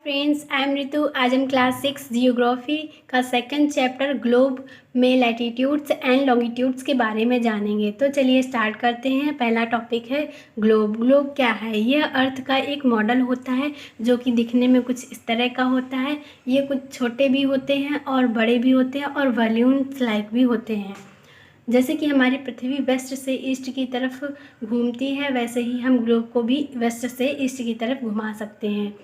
Friends, I am Ritu. आज हम class 6 geography का सेकंड चैप्टर ग्लोब में लैटिट्यूड्स एंड लॉन्गिट्यूड्स के बारे में जानेंगे। तो चलिए स्टार्ट करते हैं। पहला टॉपिक है ग्लोब। ग्लोब क्या है? यह अर्थ का एक मॉडल होता है जो कि दिखने में कुछ इस तरह का होता है। ये कुछ छोटे भी होते हैं और बड़े भी होते हैं और बलून्स लाइक भी होते हैं। जैसे कि हमारी पृथ्वी वेस्ट से ईस्ट की तरफ घूमती है, वैसे ही हम ग्लोब को भी वेस्ट से ईस्ट की तरफ घुमा सकते हैं।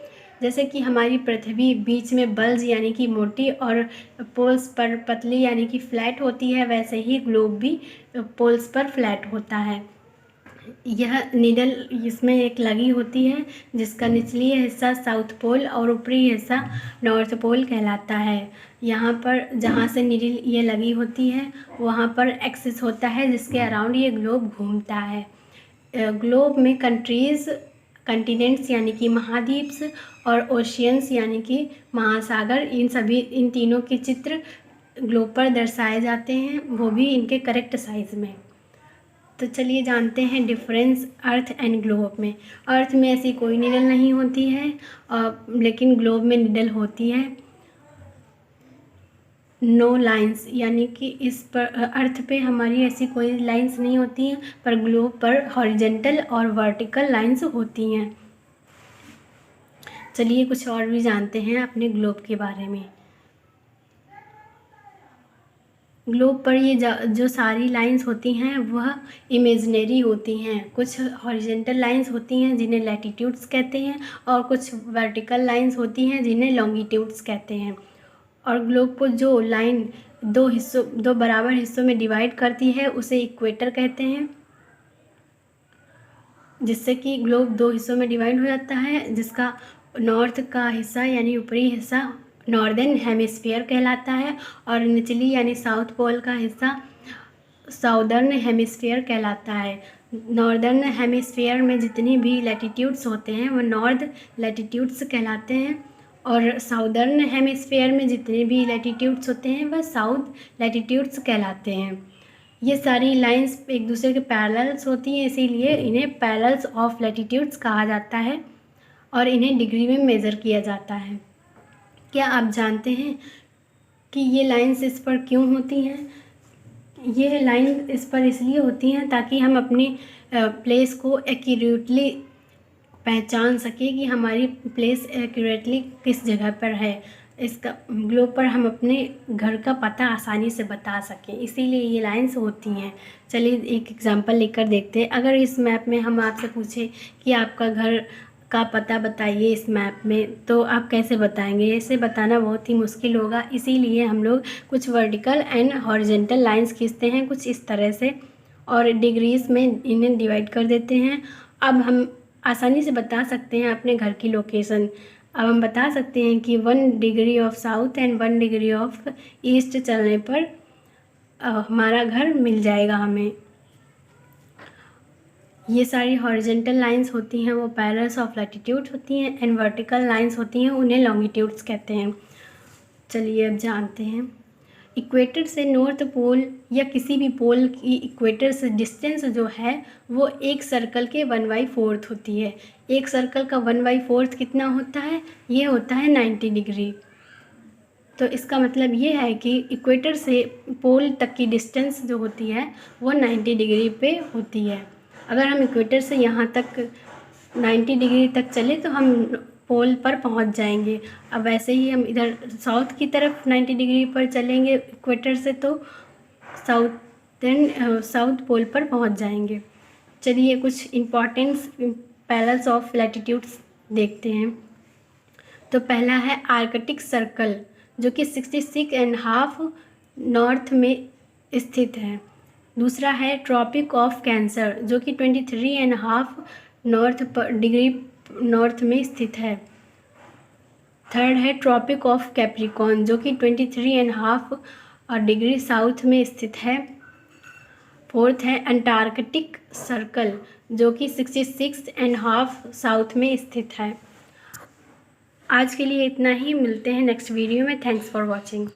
जैसे कि हमारी पृथ्वी बीच में बल्ज यानी कि मोटी और पोल्स पर पतली यानी कि फ्लैट होती है, वैसे ही ग्लोब भी पोल्स पर फ्लैट होता है। यह नीडल इसमें एक लगी होती है जिसका निचली हिस्सा साउथ पोल और ऊपरी हिस्सा नॉर्थ पोल कहलाता है। यहाँ पर जहाँ से नीडल ये लगी होती है वहाँ पर एक्सिस होता है जिसके अराउंड ये ग्लोब घूमता है। ग्लोब में कंट्रीज़, कंटिनेंट्स यानी कि महाद्वीप और ओशियंस यानी कि महासागर, इन तीनों के चित्र ग्लोब पर दर्शाए जाते हैं, वो भी इनके करेक्ट साइज़ में। तो चलिए जानते हैं डिफरेंस अर्थ एंड ग्लोब में। अर्थ में ऐसी कोई निडल नहीं होती है लेकिन ग्लोब में निडल होती है। नो लाइंस यानी कि इस पर अर्थ पे हमारी ऐसी कोई लाइंस नहीं होती हैं, पर ग्लोब पर हॉरिजेंटल और वर्टिकल लाइंस होती हैं। चलिए कुछ और भी जानते हैं अपने ग्लोब के बारे में। ग्लोब पर ये जो सारी लाइंस होती हैं वह इमेजिनरी होती हैं। कुछ हॉरिजेंटल लाइंस होती हैं जिन्हें लैटिट्यूड्स कहते हैं और कुछ वर्टिकल लाइंस होती हैं जिन्हें लॉन्गिट्यूड्स कहते हैं। और ग्लोब को जो लाइन दो बराबर हिस्सों में डिवाइड करती है उसे इक्वेटर कहते हैं, जिससे कि ग्लोब दो हिस्सों में डिवाइड हो जाता है, जिसका नॉर्थ का हिस्सा यानी ऊपरी हिस्सा नॉर्दर्न हेमिस्फीयर कहलाता है और निचली यानी साउथ पोल का हिस्सा साउदर्न हेमिस्फीयर कहलाता है। नॉर्दर्न हेमिस्फीयर में जितनी भी लैटिट्यूड्स होते हैं वो नॉर्थ लैटिट्यूड्स कहलाते हैं और साउदर्न हेमिस्फीयर में जितने भी लैटिट्यूड्स होते हैं वह साउथ लैटिट्यूड्स कहलाते हैं। ये सारी लाइंस एक दूसरे के पैरेलल्स होती हैं, इसीलिए इन्हें पैरेलल्स ऑफ लैटिट्यूड्स कहा जाता है और इन्हें डिग्री में मेज़र किया जाता है। क्या आप जानते हैं कि ये लाइंस इस पर क्यों होती हैं? ये लाइन इस पर इसलिए होती हैं ताकि हम अपनी प्लेस को एक्यूरेटली पहचान सकें कि हमारी प्लेस एक्यूरेटली किस जगह पर है। इसका ग्लोब पर हम अपने घर का पता आसानी से बता सकें, इसीलिए ये लाइंस होती हैं। चलिए एक एग्जांपल लेकर देखते हैं। अगर इस मैप में हम आपसे पूछें कि आपका घर का पता बताइए इस मैप में, तो आप कैसे बताएंगे? इसे बताना बहुत ही मुश्किल होगा, इसीलिए हम लोग कुछ वर्टिकल एंड हॉरिजेंटल लाइंस खींचते हैं कुछ इस तरह से और डिग्रीज में इन्हें डिवाइड कर देते हैं। अब हम आसानी से बता सकते हैं अपने घर की लोकेशन। अब हम बता सकते हैं कि 1 degree of south and 1 degree of east चलने पर हमारा घर मिल जाएगा हमें। ये सारी हॉरिजेंटल लाइंस होती हैं वो पैरेलल्स ऑफ लैटिट्यूड होती हैं एंड वर्टिकल लाइंस होती हैं उन्हें लॉन्गिट्यूड्स कहते हैं। चलिए अब जानते हैं। इक्वेटर से नॉर्थ पोल या किसी भी पोल की इक्वेटर से डिस्टेंस जो है वो एक सर्कल के 1/4 होती है। एक सर्कल का 1/4 कितना होता है? ये होता है 90 डिग्री। तो इसका मतलब ये है कि इक्वेटर से पोल तक की डिस्टेंस जो होती है वो 90 डिग्री पे होती है। अगर हम इक्वेटर से यहाँ तक 90 डिग्री तक चले तो हम पोल पर पहुँच जाएंगे। अब वैसे ही हम इधर साउथ की तरफ 90 डिग्री पर चलेंगे इक्वेटर से तो साउथ पोल पर पहुँच जाएंगे। चलिए कुछ इम्पॉर्टेंस पैरेलल्स ऑफ लैटिट्यूड्स देखते हैं। तो पहला है आर्कटिक सर्कल जो कि 66.5 नॉर्थ में स्थित है। दूसरा है ट्रॉपिक ऑफ कैंसर जो कि 23.5 डिग्री नॉर्थ में स्थित है। थर्ड है ट्रॉपिक ऑफ कैप्रिकॉर्न जो कि 23.5 डिग्री साउथ में स्थित है। फोर्थ है अंटार्कटिक सर्कल जो कि 66.5 साउथ में स्थित है। आज के लिए इतना ही, मिलते हैं नेक्स्ट वीडियो में। Thanks for watching.